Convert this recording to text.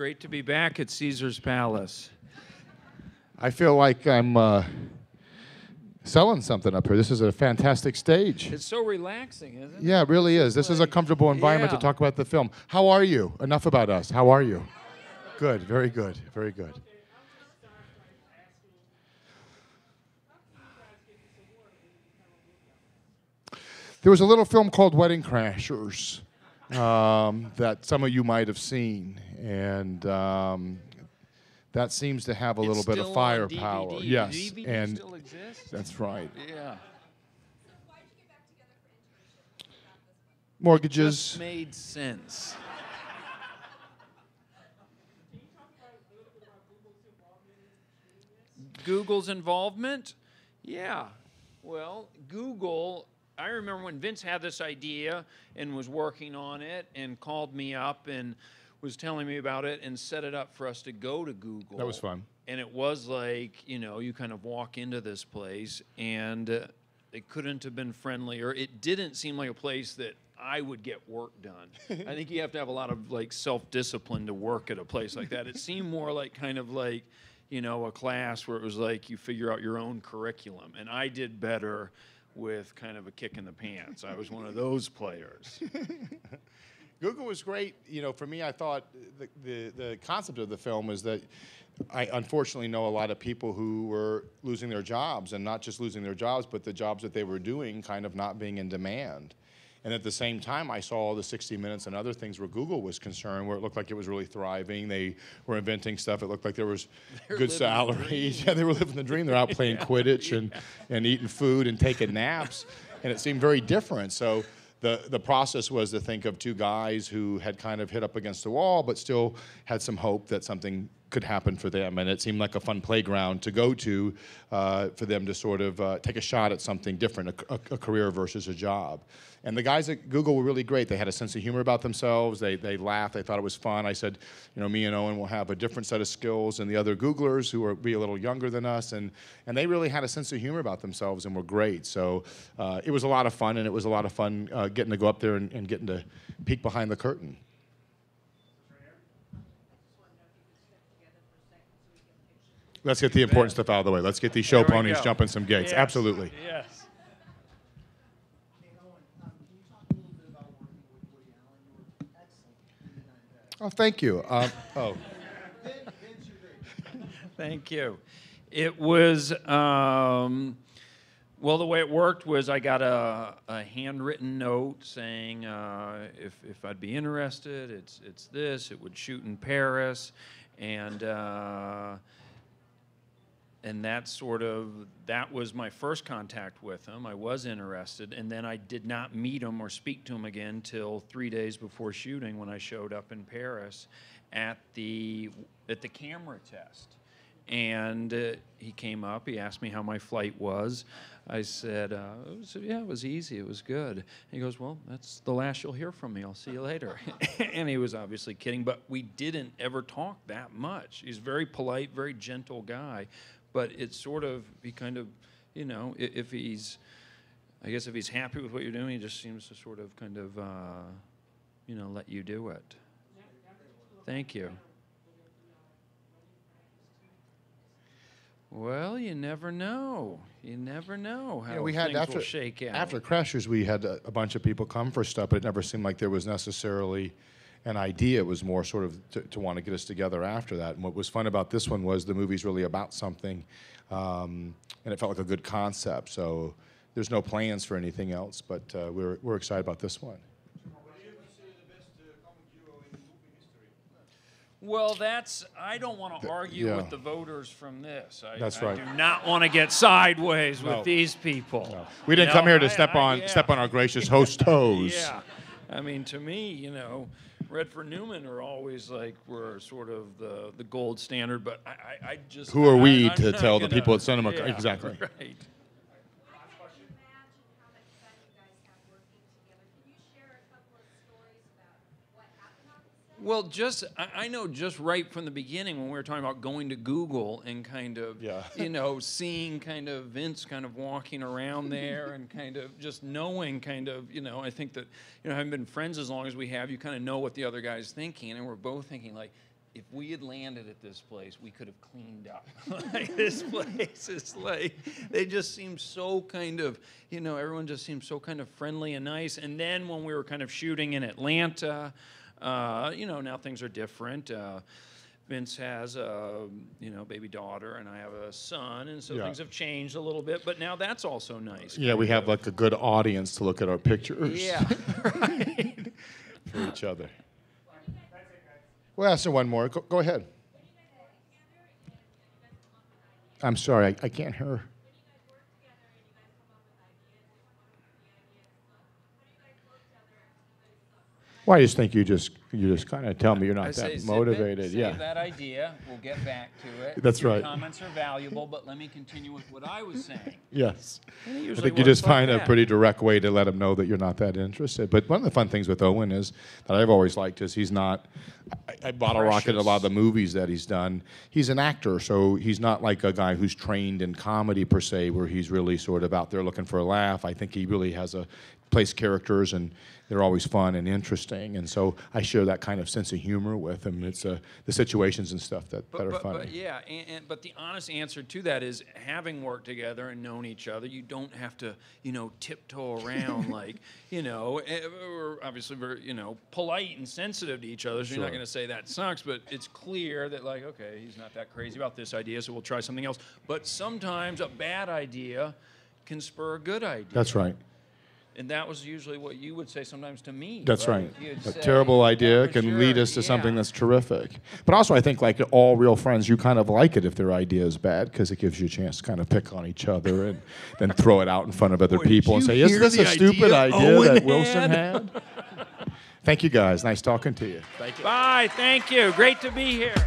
great to be back at Caesar's Palace. I feel like I'm selling something up here. This is a fantastic stage. It's so relaxing, isn't it? Yeah, it really is. This is a comfortable environment to talk about the film. How are you? Enough about us. How are you? Good, very good, very good. There was a little film called Wedding Crashers that some of you might have seen, and that seems to have a little bit of firepower. DVD. Yes, DVD and still exists? that's right. Yeah. Mortgages. Just made sense. Google's involvement? Yeah. Well, Google, I remember when Vince had this idea and was working on it and called me up and was telling me about it and set it up for us to go to Google. That was fun. And it was like, you know, you kind of walk into this place and it couldn't have been friendlier. It didn't seem like a place that I would get work done. I think you have to have a lot of like self-discipline to work at a place like that. It seemed more like kind of like, you know, a class where it was like you figure out your own curriculum. And I did better with kind of a kick in the pants. I was one of those players. Google was great. You know, for me, I thought the concept of the film is that I unfortunately know a lot of people who were losing their jobs, and not just losing their jobs, but the jobs that they were doing kind of not being in demand. And at the same time, I saw all the 60 Minutes and other things where Google was concerned, where it looked like it was really thriving. They were inventing stuff. It looked like there was good salaries. Yeah, they were living the dream. They're out playing Quidditch and eating food and taking naps. And it seemed very different. So the process was to think of two guys who had kind of hit up against the wall, but still had some hope that something could happen for them. And it seemed like a fun playground to go to for them to sort of take a shot at something different, a career versus a job. And the guys at Google were really great. They had a sense of humor about themselves. They laughed. They thought it was fun. I said, you know, me and Owen will have a different set of skills than the other Googlers who will be a little younger than us. And they really had a sense of humor about themselves and were great. So it was a lot of fun, and it was a lot of fun getting to go up there and getting to peek behind the curtain. Let's get the important stuff out of the way. Let's get these show ponies jumping some gates. Yes. Absolutely. Yes. Oh, thank you. Thank you. It was, well, the way it worked was I got a handwritten note saying if I'd be interested, it's this. It would shoot in Paris, and that was my first contact with him. I was interested, and then I did not meet him or speak to him again till 3 days before shooting, when I showed up in Paris at the camera test. And he came up, he asked me how my flight was. I said, yeah, it was easy, it was good. And he goes, well, that's the last you'll hear from me, I'll see you later. And he was obviously kidding, but we didn't ever talk that much. He's a very polite, very gentle guy. But it's sort of, he kind of, you know, if he's happy with what you're doing, he just seems to sort of kind of, you know, let you do it. Thank you. Well, you never know. You never know how things will shake out. After Crashers, we had a bunch of people come for stuff, but it never seemed like there was necessarily an idea. It was more sort of to want to get us together after that. And what was fun about this one was the movie's really about something, and it felt like a good concept. So there's no plans for anything else, but we're excited about this one. Well, I don't want to argue with the voters from this. That's right. I do not want to get sideways with these people. No. We didn't come here to step on our gracious host's toes. Yeah. I mean, to me, you know, Redford Newman are always like, we're sort of the gold standard, but I just... Who are we to tell the people at CinemaCon? Yeah, exactly. Right. Well, I know just right from the beginning when we were talking about going to Google and kind of, you know, seeing kind of Vince kind of walking around there and kind of just knowing kind of, you know, I think that, you know, having been friends as long as we have, you kind of know what the other guy's thinking. And we're both thinking like, if we had landed at this place, we could have cleaned up. Like, this place is like, they just seem so kind of, you know, everyone just seems so kind of friendly and nice. And then when we were kind of shooting in Atlanta, you know, now things are different. Vince has a, you know, baby daughter, and I have a son, and so things have changed a little bit. But now that's also nice. Yeah, we have like a good audience to look at our pictures. Yeah, right. For each other. We'll answer one more. Go ahead. I'm sorry, I can't hear. Well, I just think you just kind of tell me you're not that motivated. Save that idea. We'll get back to it. That's Your right. Comments are valuable, but let me continue with what I was saying. Yes. I think you just find a that. pretty direct way to let him know that you're not that interested. But one of the fun things with Owen is that I've always liked is he's not. I bottle rocket a lot of the movies that he's done. He's an actor, so he's not like a guy who's trained in comedy per se, where he's really sort of out there looking for a laugh. I think he really has plays characters, and they're always fun and interesting. And so I share that kind of sense of humor with him. It's the situations and stuff that are funny. But yeah, but the honest answer to that is, having worked together and known each other, you don't have to, you know, tiptoe around like, you know, we're obviously very, you know, polite and sensitive to each other, so you're not going to say that sucks, but it's clear that, like, okay, he's not that crazy about this idea, so we'll try something else. But sometimes a bad idea can spur a good idea. That's right. And that was usually what you would say sometimes to me. That's right. A terrible idea can lead us to something that's terrific. But also, I think, like all real friends, you kind of like it if their idea is bad, because it gives you a chance to kind of pick on each other and then throw it out in front of other people and say, "Isn't this a stupid idea that Wilson had?" Thank you, guys. Nice talking to you. Thank you. Bye. Thank you. Great to be here.